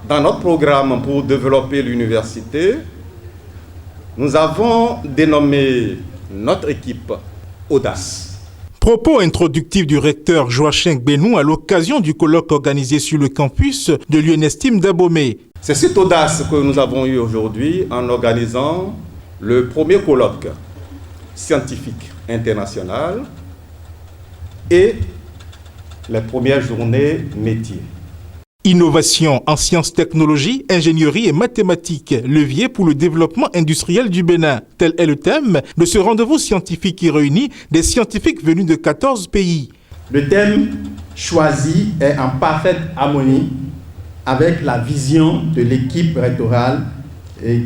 Dans notre programme pour développer l'université, nous avons dénommé notre équipe Audace. Propos introductifs du recteur Joachim Benou à l'occasion du colloque organisé sur le campus de l'UNESTIM d'Abomey. C'est cette audace que nous avons eue aujourd'hui en organisant le premier colloque scientifique international et les premières journées métiers. Innovation en sciences, technologies, ingénierie et mathématiques, levier pour le développement industriel du Bénin. Tel est le thème de ce rendez-vous scientifique qui réunit des scientifiques venus de 14 pays. Le thème choisi est en parfaite harmonie avec la vision de l'équipe rectorale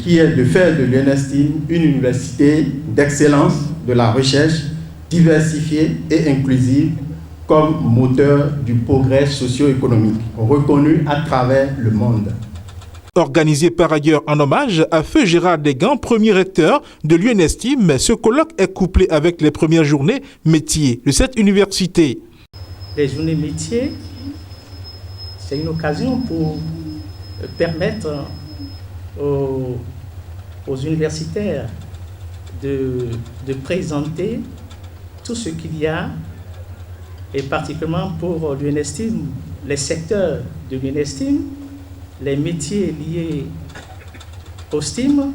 qui est de faire de l'UNESTIM une université d'excellence de la recherche diversifiée et inclusive comme moteur du progrès socio-économique, reconnu à travers le monde. Organisé par ailleurs en hommage à Feu Gérard Desgans, premier recteur de l'UNESTIM, ce colloque est couplé avec les premières journées métiers de cette université. Les journées métiers, c'est une occasion pour permettre aux universitaires de présenter tout ce qu'il y a, et particulièrement pour l'UNESTIM, les secteurs de l'UNESTIM, les métiers liés au STEAM.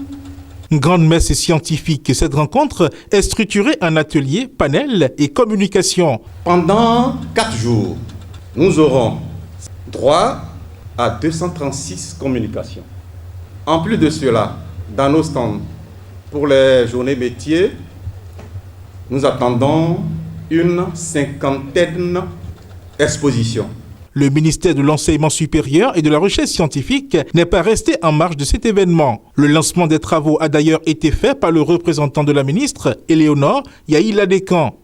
Une grande messe scientifique. Cette rencontre est structurée en ateliers, panels et communication. Pendant 4 jours, nous aurons droit à 236 communications. En plus de cela, dans nos stands, pour les journées métiers, nous attendons une 50aine d'expositions. Le ministère de l'Enseignement supérieur et de la Recherche scientifique n'est pas resté en marge de cet événement. Le lancement des travaux a d'ailleurs été fait par le représentant de la ministre, Éléonore Yaïla Descamps.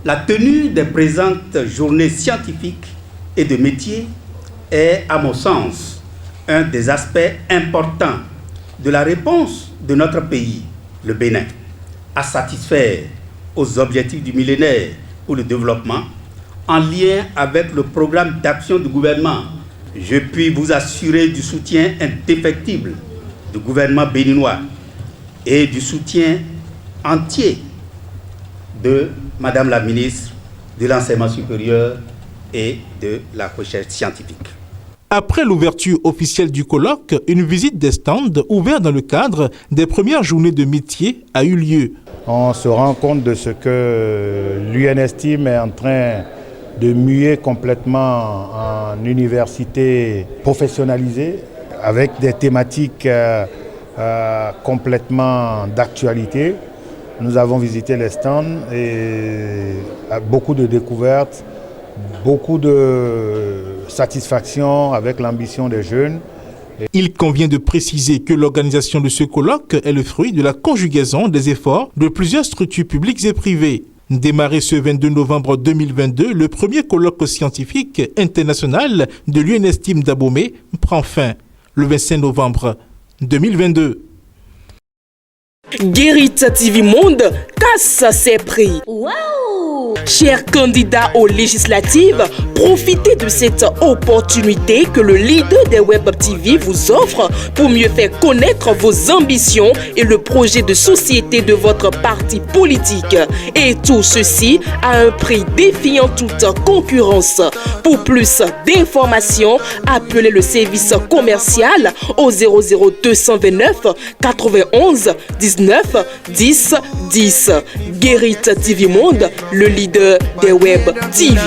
La tenue des présentes journées scientifiques et de métiers est, à mon sens, un des aspects importants de la réponse de notre pays, le Bénin, à satisfaire aux objectifs du millénaire pour le développement en lien avec le programme d'action du gouvernement. Je puis vous assurer du soutien indéfectible du gouvernement béninois et du soutien entier de Madame la ministre de l'Enseignement supérieur et de la recherche scientifique. Après l'ouverture officielle du colloque, une visite des stands ouverts dans le cadre des premières journées de métier a eu lieu. On se rend compte de ce que l'UNESTIM est en train de muer complètement en université professionnalisée avec des thématiques complètement d'actualité. Nous avons visité les stands et beaucoup de découvertes, beaucoup de satisfaction avec l'ambition des jeunes. Il convient de préciser que l'organisation de ce colloque est le fruit de la conjugaison des efforts de plusieurs structures publiques et privées. Démarré ce 22 novembre 2022, le premier colloque scientifique international de l'UNESTIM d'Abomey prend fin le 25 novembre 2022. Guérite TV Monde casse ses prix. Wow! Chers candidats aux législatives, profitez de cette opportunité que le leader des Web TV vous offre pour mieux faire connaître vos ambitions et le projet de société de votre parti politique. Et tout ceci à un prix défiant toute concurrence. Pour plus d'informations, appelez le service commercial au 00229 91 19 10 10. Guérite TV Monde, le leader des Web TV.